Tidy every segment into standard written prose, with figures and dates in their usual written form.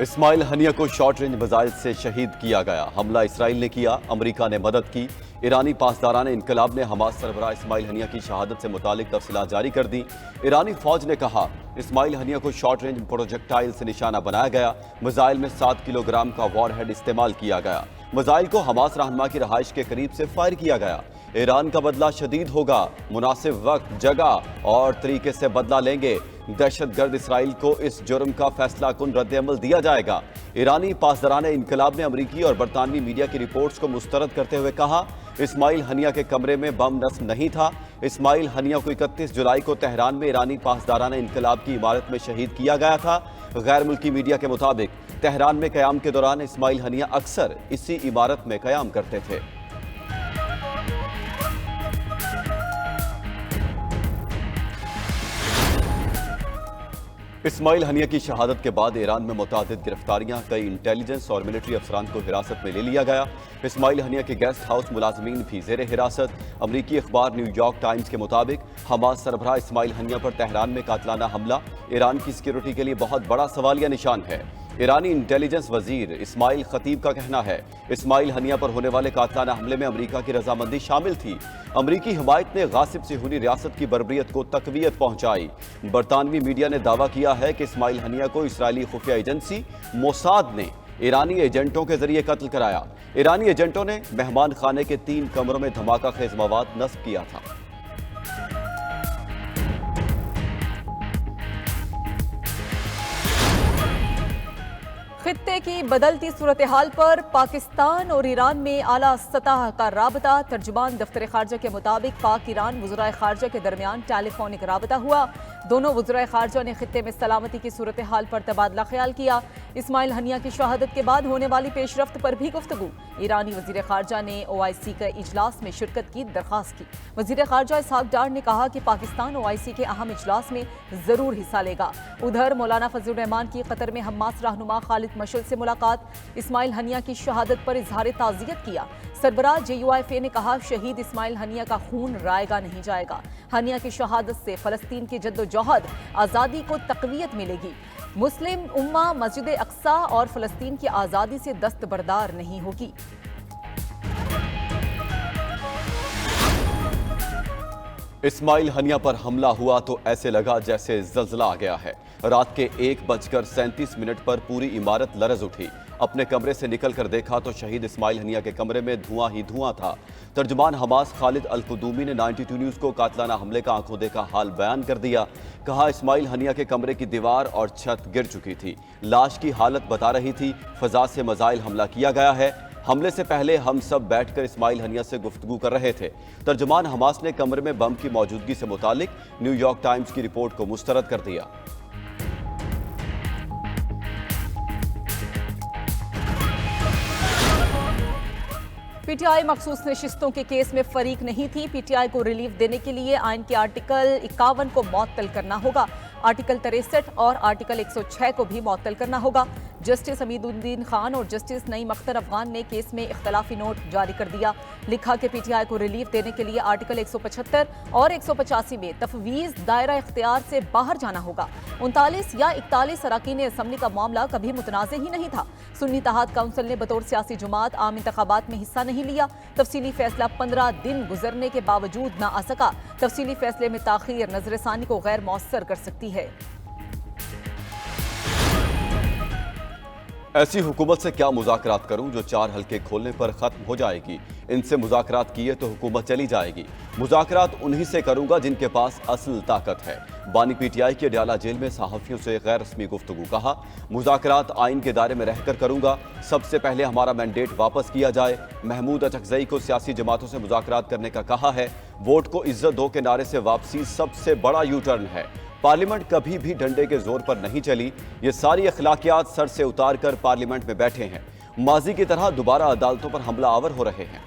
Ismail Haniyeh को short range missile से शहीद किया गया। हमला इसराइल ने किया, अमेरिका ने मदद की। ईरानी पासदाराने इनकलाब ने हमास सरबराह इस्माइल हनिया की शहादत से मुतालिक तफसीलात जारी कर दी। ईरानी फौज ने कहा इस्माइल हनिया को शॉर्ट रेंज प्रोजेक्टाइल से निशाना बनाया गया। मिसाइल में 7 किलोग्राम का वॉरहेड इस्तेमाल किया गया। मिसाइल को हमास रहनुमा की रहाइश के करीब से फायर किया गया। ईरान का बदला शदीद होगा, मुनासिब वक्त, जगह और तरीके से बदला लेंगे। दहशतगर्द इसराइल को इस जुर्म का फैसला कुन रद्द-ए-अमल दिया जाएगा। ईरानी पासदाराने इनकलाब ने अमरीकी और बरतानवी मीडिया की रिपोर्ट्स को मुस्तरद करते हुए कहा इस्माइल हनिया के कमरे में बम नस्ब नहीं था। इस्माइल हनिया को 31 जुलाई को तेहरान में ईरानी पासदाराने इनकलाब की इमारत में शहीद किया गया था। गैर मुल्की मीडिया के मुताबिक तेहरान में क़याम के दौरान इस्माइल हनिया अक्सर इसी इमारत में क़याम करते थे। इस्माइल हनिया की शहादत के बाद ईरान में मुतादिद गिरफ्तारियां, कई इंटेलिजेंस और मिलिट्री अफसरान को हिरासत में ले लिया गया। इस्माइल हनिया के गेस्ट हाउस मुलाजमीन भी जेर हिरासत। अमरीकी अखबार न्यूयॉर्क टाइम्स के मुताबिक हमास सरबराह इस्माइल हनिया पर तेहरान में कातलाना हमला ईरान की सिक्योरिटी के लिए बहुत बड़ा सवालिया निशान है। ईरानी इंटेलिजेंस वजीर इस्माइल खतीब का कहना है इस्माइल हनिया पर होने वाले कातलाना हमले में अमरीका की रजामंदी शामिल थी। अमरीकी हिमायत ने गासिब सिहूनी रियासत की बर्बरियत को तकवीयत पहुंचाई। बरतानवी मीडिया ने दावा किया है कि इस्माइल हनिया को इसराइली खुफिया एजेंसी मोसाद ने ईरानी एजेंटों के जरिए कत्ल कराया। ईरानी एजेंटों ने मेहमान खाने के 3 कमरों में धमाका खेज मवाद नस्ब किया था। खित्ते की बदलती सूरत हाल पर पाकिस्तान और ईरान में आला सतह का राबता। तर्जुमान दफ्तर खारजा के मुताबिक पाक ईरान वज़राए खारजा के दरमियान टेलीफोनिक राबता हुआ। दोनों वज़राए खारजा ने खित्ते में सलामती की सूरत हाल पर तबादला ख्याल किया। इस्माइल हनिया की शहादत के बाद होने वाली पेशरफ्त पर भी गुफ्तगू। ईरानी वज़ीर खारजा ने OIC के इजलास में शिरकत की दरख्वास्त की। वज़ीर खारजा इसहाक डार ने कहा कि पाकिस्तान OIC के अहम इजलास में जरूर हिस्सा लेगा। उधर मौलाना फजलुर रहमान की कतर में हमास रहनुमा खालिद मशअल से मुलाकात। इस्माइल हनिया की शहादत पर इजहार ताज़ियत किया। सरबराह JUIFA ने कहा शहीद इस्माइल हनिया का खून रायगा नहीं जाएगा। हनिया की शहादत से फलस्तीन की जद्दोजहद आज़ादी को तक़वियत मिलेगी। मुस्लिम उम्मा मस्जिद अक्सा और फलस्तीन की आज़ादी से दस्तबरदार नहीं होगी। इस्माइल हनिया पर हमला हुआ तो ऐसे लगा जैसे जल्जला आ गया है। रात के 1:37 पर पूरी इमारत लरज उठी। अपने कमरे से निकलकर देखा तो शहीद इस्माइल हनिया के कमरे में धुआं ही धुआं था। तर्जुमान हमास खालिद अल-कुदूमी ने 92 न्यूज़ को कातलाना हमले का आंखों देखा हाल बयान कर दिया। कहा इस्माइल हनिया के कमरे की दीवार और छत गिर चुकी थी। लाश की हालत बता रही थी। फजा से मिसाइल हमला किया गया है। हमले से पहले हम सब बैठकर इस्माइल हनिया से गुफ्तगू कर रहे थे। तर्जुमान हमास ने कमरे में बम की मौजूदगी से मुतालिक न्यूयॉर्क टाइम्स की रिपोर्ट को मुस्तरद कर दिया। PTI मखसूस नशिस्तों के केस में फरीक नहीं थी। PTI को रिलीफ देने के लिए आइन के आर्टिकल 51 को मुअत्तल करना होगा। आर्टिकल 63 और आर्टिकल 106 को भी मुअत्तल करना होगा। जस्टिस हमीदुद्दीन खान और जस्टिस नईम अख्तर अफगान ने केस में इख्तलाफी नोट जारी कर दिया। लिखा कि PTI को रिलीफ देने के लिए आर्टिकल 175 और 185 में तफवीज़ दायरा इख्तियार से बाहर जाना होगा। 39 या 41 अरकान असम्बली का मामला कभी मुतनाज़ ही नहीं था। सुन्नी इत्तेहाद काउंसिल ने बतौर सियासी जमात आम इंतखाबात में हिस्सा नहीं लिया। तफसीली फैसला 15 दिन गुजरने के बावजूद न आ सका। तफसीली फैसले में ताखीर नजरसानी को गैर मौसर कर सकती है। ऐसी हुकूमत से क्या मुज़ाकरात करूं जो 4 हल्के खोलने पर ख़त्म हो जाएगी। इनसे मुज़ाकरात किए तो हुकूमत चली जाएगी। मुज़ाकरात उन्हीं से करूंगा जिनके पास असल ताकत है। बानी PTI के अडयाला जेल में सहाफ़ियों से गैर रस्मी गुफ्तगू। कहा मुज़ाकरात आइन के दायरे में रहकर करूंगा। सबसे पहले हमारा मैंडेट वापस किया जाए। महमूद अचकज़ई को सियासी जमातों से मुज़ाकरात करने का कहा है। वोट को इज्जत दो के नारे से वापसी सबसे बड़ा यू टर्न है। पार्लियामेंट कभी भी डंडे के जोर पर नहीं चली। ये सारी अखलाकियात सर से उतार कर पार्लियामेंट में बैठे हैं। माजी की तरह दोबारा अदालतों पर हमला आवर हो रहे हैं।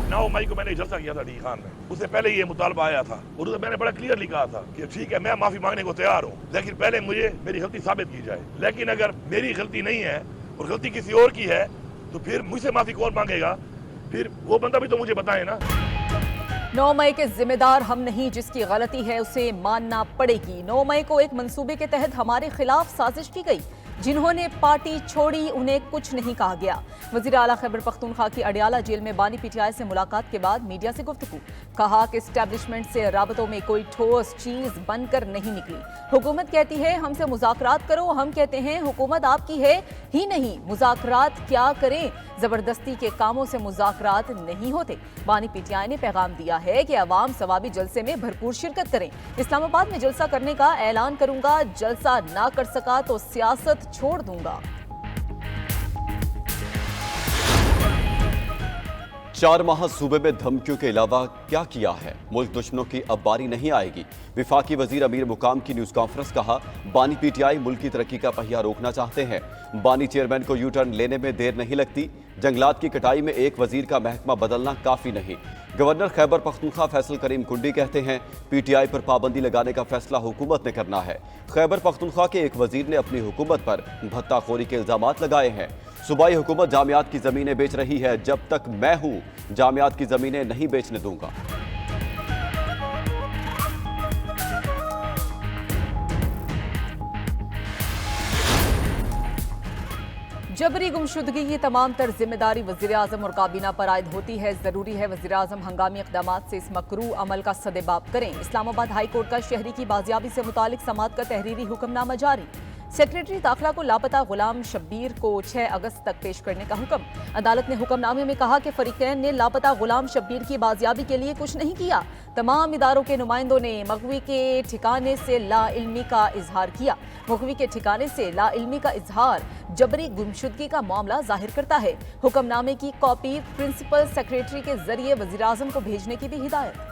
9 मई को मैंने जलसा किया था डी खान में। उससे पहले ये मुतालबा आया था और उससे मैंने बड़ा क्लियरली कहा था कि ठीक है मैं माफी मांगने को तैयार हूँ, लेकिन पहले मुझे मेरी गलती साबित की जाए। लेकिन अगर मेरी गलती नहीं है और गलती किसी और की है तो फिर मुझसे माफी कौन मांगेगा? फिर वो बंदा भी तो मुझे बताए ना। 9 मई के जिम्मेदार हम नहीं, जिसकी गलती है उसे मानना पड़ेगी। 9 मई को एक मंसूबे के तहत हमारे खिलाफ साजिश की गई। जिन्होंने पार्टी छोड़ी उन्हें कुछ नहीं कहा गया। वजीर आला खैबर पख्तूनख्वा की अडियाला जेल में बानी पीटीआई से मुलाकात के बाद मीडिया से गुफ्तगू। कहा कि एस्टेब्लिशमेंट से राबतों में कोई ठोस चीज बनकर नहीं निकली। हुकूमत कहती है हमसे मुज़ाकरात करो, हम कहते हैं हुकूमत आपकी है ही नहीं, मुज़ाकरात क्या करें, जबरदस्ती के कामों से मुज़ाकरात नहीं होते। बानी पीटीआई ने पैगाम दिया है कि अवाम सवाबी जलसे में भरपूर शिरकत करें। इस्लामाबाद में जलसा करने का ऐलान करूंगा, जलसा ना कर सका तो सियासत छोड़ दूंगा। 4 माह सूबे में धमकियों के अलावा क्या किया है? मुल्क दुश्मनों की अब बारी नहीं आएगी। विफाकी वजीर अमीर मुकाम की न्यूज कॉन्फ्रेंस। कहा बानी पीटीआई मुल्क की तरक्की का पहिया रोकना चाहते हैं। बानी चेयरमैन को यू टर्न लेने में देर नहीं लगती। जंगलात की कटाई में एक वजीर का महकमा बदलना काफी नहीं। गवर्नर खैबर पख्तूनख्वा फैसल करीम कुंडी कहते हैं पीटीआई पर पाबंदी लगाने का फैसला हुकूमत ने करना है। खैबर पख्तूनख्वा के एक वजीर ने अपनी हुकूमत पर भत्ताखोरी के इल्जामात लगाए हैं। सूबाई हुकूमत जामियात की जमीनें बेच रही है। जब तक मैं हूं जामियात की जमीनें नहीं बेचने दूंगा। जबरी गुमशुदगी की तमाम तर जिम्मेदारी वज़ीर आज़म और काबीना पर आयद होती है। जरूरी है वज़ीर आज़म हंगामी इक़दामात से इस मकरू अमल का सदेबाब करें। इस्लामाबाद हाई कोर्ट का शहरी की बाजियाबी से मुतालिक समाअत का तहरीरी हुक्मनामा जारी। सेक्रेटरी दाखिला को लापता गुलाम शब्बीर को 6 अगस्त तक पेश करने का हुक्म। अदालत ने हुक्मनामे में कहा कि फरीकैन ने लापता गुलाम शब्बीर की बाजियाबी के लिए कुछ नहीं किया। तमाम इदारों के नुमाइंदों ने मगवी के ठिकाने से लाइल्मी का इजहार किया। मगवी के ठिकाने से लाइल्मी का इजहार जबरी गुमशुदगी का मामला जाहिर करता है। हुक्मनामे की कॉपी प्रिंसिपल सेक्रेटरी के जरिए वज़ीर आज़म को भेजने की भी हिदायत।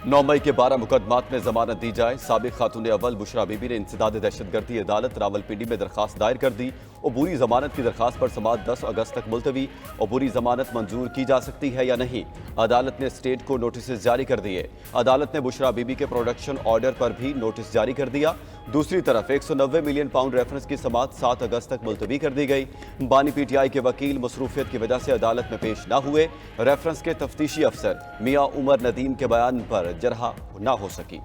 9 मई के 12 मुकदमात में जमानत दी जाए। साबिक खातून अव्वल बुशरा बीबी ने इंसदाद दहशतगर्दी अदालत रावलपिंडी में दरखास्त दायर कर दी। अबूरी जमानत की दरखास्त पर समाअत 10 अगस्त तक मुलतवी। अबूरी जमानत मंजूर की जा सकती है या नहीं, अदालत ने स्टेट को नोटिस जारी कर दिए। अदालत ने बुशरा बीबी के प्रोडक्शन ऑर्डर पर भी नोटिस जारी कर दिया। दूसरी तरफ 190 मिलियन पाउंड रेफरेंस की समाअत 7 अगस्त तक मुलतवी कर दी गई। बानी पीटीआई के वकील मसरूफियत की वजह से अदालत में पेश न हुए। रेफरेंस के तफ्तीशी अफसर मियां उमर नदीम के बयान पर जरहा न हो सकी।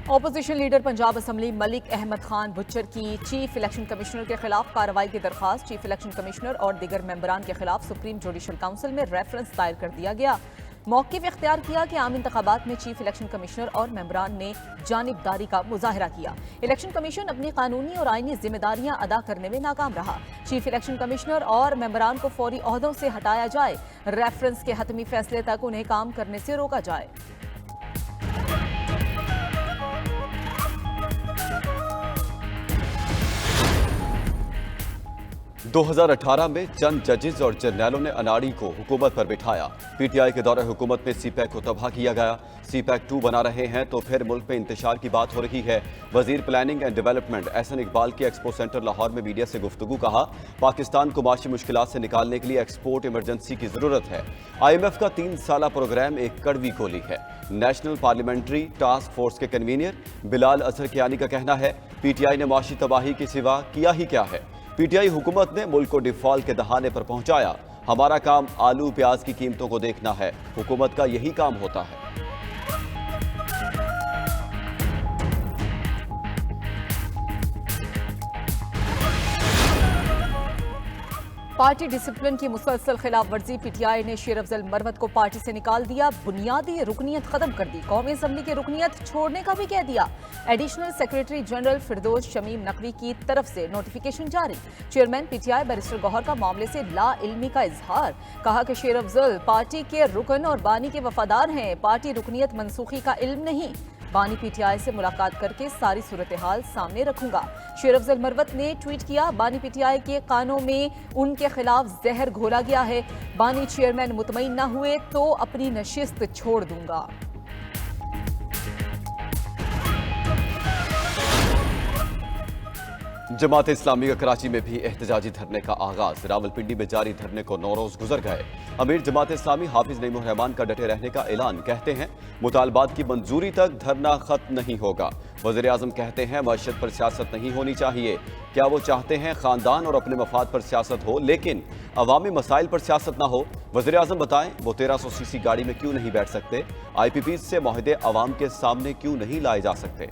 Opposition leader Punjab assembly Malik Ahmad Khan Bhuchar की चीफ इलेक्शन कमिश्नर के खिलाफ कार्रवाई की दरखास्त। चीफ इलेक्शन कमिश्नर और दीगर मेंबरान के खिलाफ सुप्रीम जुडिशल काउंसिल में रेफरेंस दायर कर दिया गया। मौक़िफ़ इख्तियार किया कि आम इंतखाबात में चीफ इलेक्शन कमिश्नर और मेंबरान ने जानिबदारी का मुजाहरा किया। इलेक्शन कमीशन अपनी कानूनी और आईनी जिम्मेदारियां अदा करने में नाकाम रहा। चीफ इलेक्शन कमिश्नर और मेंबरान को फौरी ओहदों से हटाया जाए। रेफरेंस के हतमी फैसले तक उन्हें काम करने से रोका जाए। 2018 में चंद जजेस और जर्नैलों ने अनाड़ी को हुकूमत पर बिठाया। पीटीआई के दौरे हुकूमत में सीपैक को तबाह किया गया। सीपैक 2 बना रहे हैं तो फिर मुल्क में इंतशार की बात हो रही है। वजीर planning and development Ahsan Iqbal की एक्सपो सेंटर लाहौर में मीडिया से गुफ्तगू। कहा पाकिस्तान को माशी मुश्किलात से निकालने के लिए एक्सपोर्ट इमरजेंसी की जरूरत है। IMF का 3 साला प्रोग्राम एक कड़वी गोली है। नेशनल पार्लियामेंट्री टास्क फोर्स के कन्वीनर बिलाल असर कियानी का कहना है पीटीआई ने माशी तबाही के सिवा किया ही क्या है। पीटीआई हुकूमत ने मुल्क को डिफॉल्ट के दहाने पर पहुंचाया। हमारा काम आलू प्याज की कीमतों को देखना है, हुकूमत का यही काम होता है। पार्टी डिसिप्लिन की मुसलसल खिलाफ वर्जी। पीटीआई ने शेर अफजल मरवत को पार्टी से निकाल दिया। बुनियादी रुकनियत खत्म कर दी। कौमी असम्बली की रुकनियत छोड़ने का भी कह दिया। एडिशनल सेक्रेटरी जनरल फिरदौस शमीम नकवी की तरफ से नोटिफिकेशन जारी। चेयरमैन पीटीआई बैरिस्टर गौहर का मामले से ला इल्मी का इजहार। कहा कि शेर अफजल पार्टी के रुकन और बानी के वफादार हैं। पार्टी रुकनियत मनसूखी का इल्म नहीं। बानी पीटीआई से मुलाकात करके सारी सूरत हाल सामने रखूंगा। शेर अफजल मरवत ने ट्वीट किया बानी पीटीआई के कानों में उनके खिलाफ जहर घोला गया है। बानी चेयरमैन मुतमईन न हुए तो अपनी नशिस्त छोड़ दूंगा। जमात इस्लामी का कराची में भी एहतजाजी धरने का आगाज। रावलपिंडी में जारी धरने को 9 रोज गुजर गए। अमीर जमात इस्लामी हाफिज नईमुर रहमान का डटे रहने का ऐलान। कहते हैं मुतालबात की मंजूरी तक धरना खत्म नहीं होगा। वज़ीर आज़म कहते हैं मईशत पर सियासत नहीं होनी चाहिए। क्या वो चाहते हैं खानदान और अपने मफाद पर सियासत हो लेकिन अवामी मसाइल पर सियासत ना हो? वज़ीर आज़म बताएं वो 1300 सीसी गाड़ी में क्यों नहीं बैठ सकते? IPPs से मुआहदे अवाम के सामने क्यों नहीं लाए जा सकते?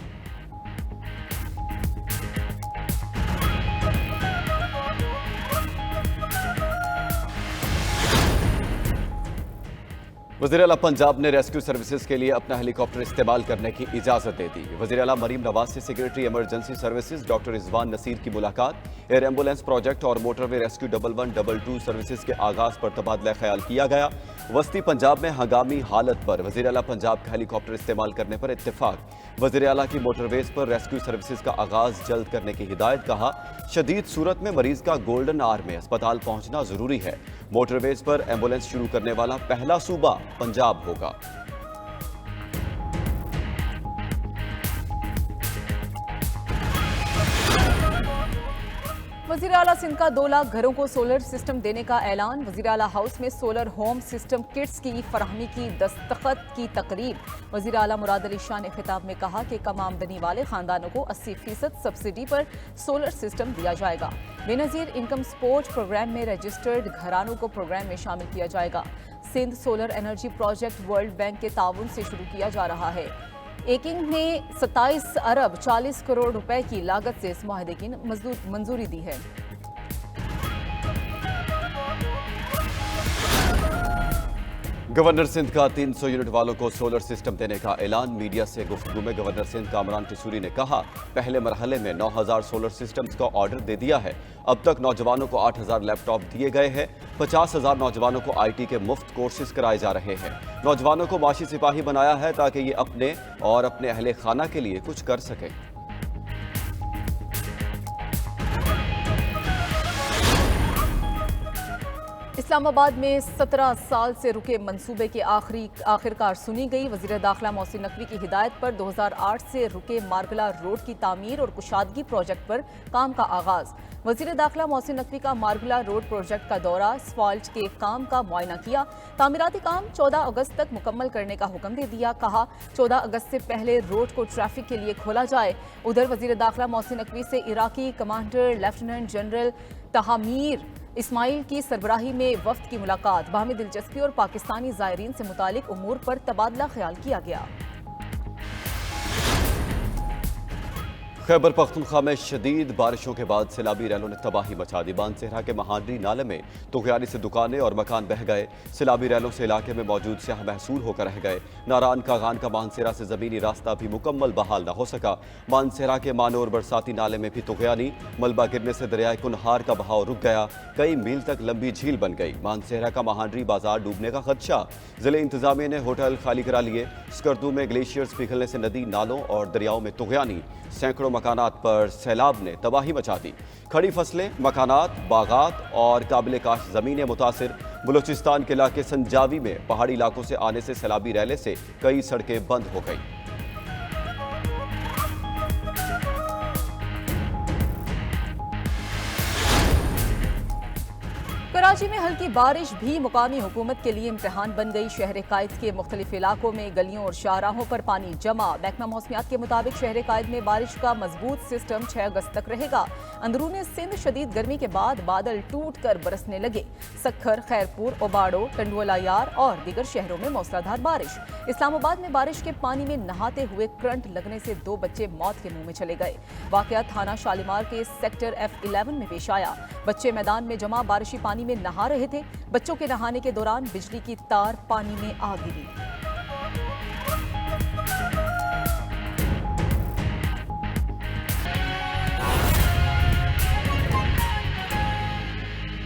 वज़ीर आला पंजाब ने रेस्क्यू सर्विसेज के लिए अपना हेलीकॉप्टर इस्तेमाल करने की इजाजत दे दी। वज़ीर आला मरीम नवाज से secretary emergency services doctor Rizwan Naseer की मुलाकात। एयर एम्बुलेंस प्रोजेक्ट और मोटरवे रेस्क्यू 1112 सर्विसेज के आगाज पर तबादला ख्याल किया गया। वस्ती पंजाब में हंगामी हालत पर वज़ीर आला पंजाब का हेलीकॉप्टर इस्तेमाल करने पर इत्तेफाक। वज़ीर आला की मोटरवेज पर रेस्क्यू सर्विसेज का आगाज जल्द करने की हिदायत। कहा शदीद सूरत में मरीज का गोल्डन आवर में अस्पताल पहुंचना जरूरी है। मोटरवेज पर एम्बुलेंस शुरू करने वाला पहला सूबा पंजाब होगा। वज़ीर आला सिंध का 2 लाख घरों को सोलर सिस्टम देने का ऐलान। वज़ीर आला हाउस में सोलर होम सिस्टम किट्स की फराहमी की दस्तखत की तकरीब। वज़ीर आला मुराद अली शाह ने खिताब में कहा कि कम आमदनी वाले खानदानों को 80% सब्सिडी पर सोलर सिस्टम दिया जाएगा। बेनज़ीर इनकम सपोर्ट प्रोग्राम में रजिस्टर्ड घरानों को प्रोग्राम में शामिल किया जाएगा। Sindh solar energy project World Bank के ताउन से शुरू किया जा रहा है। एकिंग ने 27 अरब 40 करोड़ रुपए की लागत से इस मुआहदे की मंजूरी दी है। गवर्नर सिंध का 300 यूनिट वालों को सोलर सिस्टम देने का ऐलान। मीडिया से गुफ्तगू में गवर्नर सिंध कामरान टिसूरी ने कहा पहले मरहले में 9000 सोलर सिस्टम्स का ऑर्डर दे दिया है। अब तक नौजवानों को 8000 लैपटॉप दिए गए हैं। 50,000 नौजवानों को IT के मुफ्त कोर्सेज कराए जा रहे हैं। नौजवानों को माशी सिपाही बनाया है ताकि ये अपने और अपने अहले खाना के लिए कुछ कर सकें। इस्लामाबाद में 17 साल से रुके मंसूबे के आखिरकार सुनी गई। वज़ीर दाखिला मोहसिन नकवी की हिदायत पर 2008 से रुके मार्गला रोड की तामीर और कुशादगी प्रोजेक्ट पर काम का आगाज। वज़ीर दाखिला मोहसिन नकवी का मार्गला रोड प्रोजेक्ट का दौरा, स्फाल्ट के काम का मुआयना किया। तामीराती काम 14 अगस्त तक मुकम्मल करने का हुक्म दे दिया। कहा 14 अगस्त से पहले रोड को ट्रैफिक के लिए खोला जाए। उधर वज़ीर दाखिला मोहसिन नकवी से Iraqi commander lieutenant general Tahamir Ismail की सरबराही में वफ्द की मुलाकात। बाहमी दिलचस्पी और पाकिस्तानी ज़ायरीन से मुतालिक उमूर पर तबादला ख्याल किया गया। खैबर पख्तूनख्वा में शदीद बारिशों के बाद सैलाबी रैलों ने तबाही मचा दी। बानसेहरा के महांडरी नाले में तुगयानी से दुकानें और मकान बह गए। सैलाबी रैलों से इलाके में मौजूद स्याह महसूल होकर रह गए। नारान कागान का मानसेहरा से ज़मीनी रास्ता भी मुकम्मल बहाल न हो सका। मानसेहरा के मानोर बरसाती नाले में भी तुगयानी, मलबा गिरने से दरियाए कुनहार का बहाव रुक गया। कई मील तक लंबी झील बन गई। मानसेहरा का महांडरी बाजार डूबने का खदशा। जिले इंतजामिया ने होटल खाली करा लिए। स्कर्दू में ग्लेशियर्स पिघलने से नदी, नालों और दरियाओं में तुगयानी। सैकड़ों मकानात पर सैलाब ने तबाही मचा दी। खड़ी फसलें, मकानात, बागात और काबिल काश ज़मीनें मुतासिर। बलूचिस्तान के इलाके संजावी में पहाड़ी इलाकों से आने से सैलाबी रैले से कई सड़कें बंद हो गई। कराची में हल्की बारिश भी मुकामी हुकूमत के लिए इम्तिहान बन गई। शहर कायद के मुख्तलिफ इलाकों में गलियों और शाहराहों पर पानी जमा। महकमा मौसमियात के मुताबिक शहर कायद में बारिश का मजबूत सिस्टम 6 अगस्त तक रहेगा। अंदरूनी सिंध शदीद गर्मी के बाद बादल टूट कर बरसने लगे। सक्खर, खैरपुर, ओबाड़ो, टंडुअला यार और दीगर शहरों में मूसलाधार बारिश। इस्लामाबाद में बारिश के पानी में नहाते हुए करंट लगने से 2 बच्चे मौत के मुंह में चले गए। वाकया थाना शालीमार के सेक्टर F11 में पेश आया। बच्चे मैदान में जमा बारिशी पानी में नहा रहे थे। बच्चों के नहाने के दौरान बिजली की तार पानी में आ गिरी।